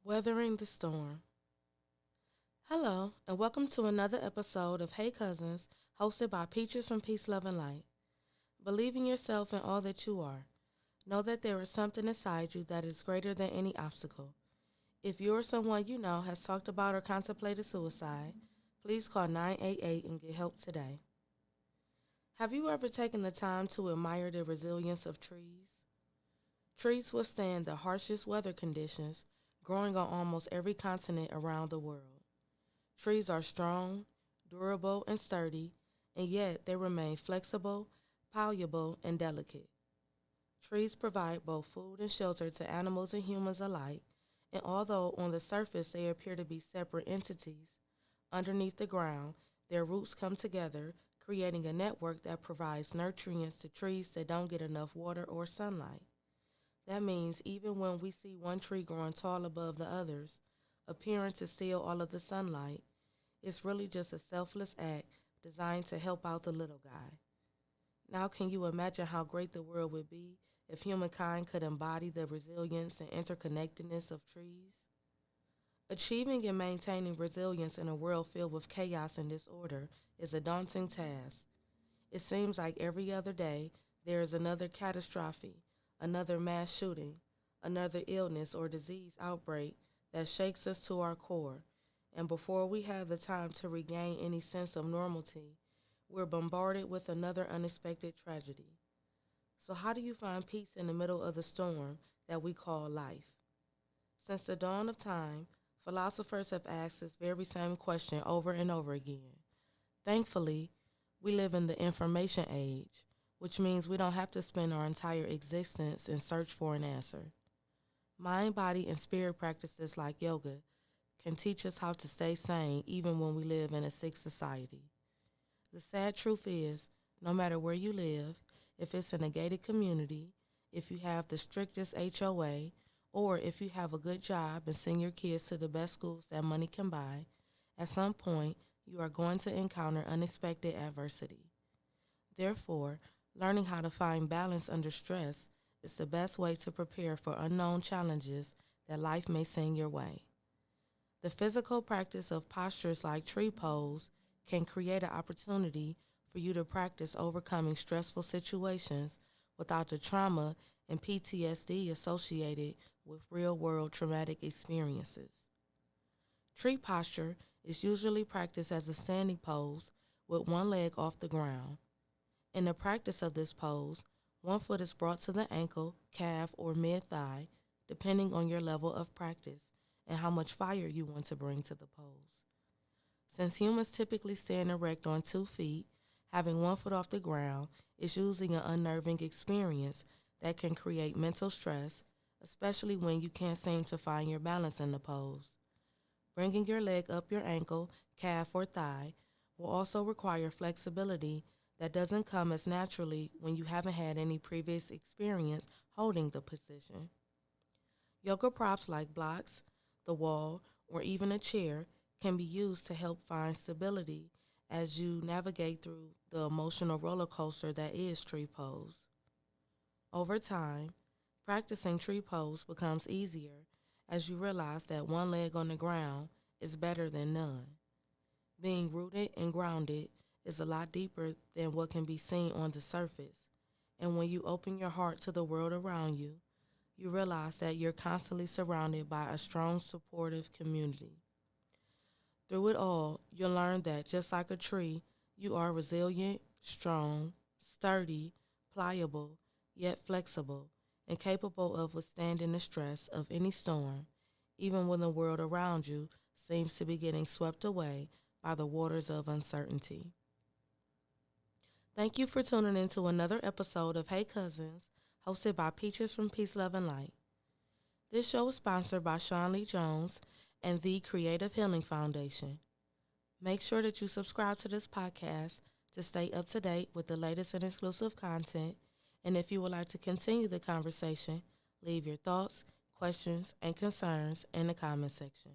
Weathering the Storm. Hello, and welcome to another episode of Hey Cousins, hosted by Peaches from Peace, Love, and Light. Believe in yourself and all that you are. Know that there is something inside you that is greater than any obstacle. If you or someone you know has talked about or contemplated suicide, please call 988 and get help today. Have you ever taken the time to admire the resilience of trees? Trees withstand the harshest weather conditions, growing on almost every continent around the world. Trees are strong, durable, and sturdy, and yet they remain flexible, malleable, and delicate. Trees provide both food and shelter to animals and humans alike, and although on the surface they appear to be separate entities, underneath the ground, their roots come together, creating a network that provides nutrients to trees that don't get enough water or sunlight. That means even when we see one tree growing tall above the others, appearing to steal all of the sunlight, it's really just a selfless act designed to help out the little guy. Now, can you imagine how great the world would be if humankind could embody the resilience and interconnectedness of trees? Achieving and maintaining resilience in a world filled with chaos and disorder is a daunting task. It seems like every other day there is another catastrophe, another mass shooting, another illness or disease outbreak that shakes us to our core, and before we have the time to regain any sense of normalcy, we're bombarded with another unexpected tragedy. So, how do you find peace in the middle of the storm that we call life? Since the dawn of time, philosophers have asked this very same question over and over again. Thankfully, we live in the information age, which means we don't have to spend our entire existence in search for an answer. Mind, body, and spirit practices like yoga can teach us how to stay sane even when we live in a sick society. The sad truth is, no matter where you live, if it's in a gated community, if you have the strictest HOA, or if you have a good job and send your kids to the best schools that money can buy, at some point you are going to encounter unexpected adversity. Therefore, learning how to find balance under stress is the best way to prepare for unknown challenges that life may send your way. The physical practice of postures like tree pose can create an opportunity for you to practice overcoming stressful situations without the trauma and PTSD associated with real world traumatic experiences. Tree posture is usually practiced as a standing pose with one leg off the ground. In the practice of this pose, one foot is brought to the ankle, calf, or mid-thigh, depending on your level of practice and how much fire you want to bring to the pose. Since humans typically stand erect on 2 feet, having one foot off the ground is usually an unnerving experience that can create mental stress, especially when you can't seem to find your balance in the pose. Bringing your leg up your ankle, calf, or thigh will also require flexibility that doesn't come as naturally when you haven't had any previous experience holding the position. Yoga props like blocks, the wall, or even a chair can be used to help find stability as you navigate through the emotional roller coaster that is tree pose. Over time, practicing tree pose becomes easier as you realize that one leg on the ground is better than none. Being rooted and grounded is a lot deeper than what can be seen on the surface, and when you open your heart to the world around you, you realize that you're constantly surrounded by a strong, supportive community. Through it all, you'll learn that just like a tree, you are resilient, strong, sturdy, pliable, yet flexible, and capable of withstanding the stress of any storm, even when the world around you seems to be getting swept away by the waters of uncertainty. Thank you for tuning in to another episode of Hey Cousins, hosted by Peaches from Peace, Love, and Light. This show is sponsored by Sean Lee Jones and the Creative Healing Foundation. Make sure that you subscribe to this podcast to stay up to date with the latest and exclusive content. And if you would like to continue the conversation, leave your thoughts, questions, and concerns in the comment section.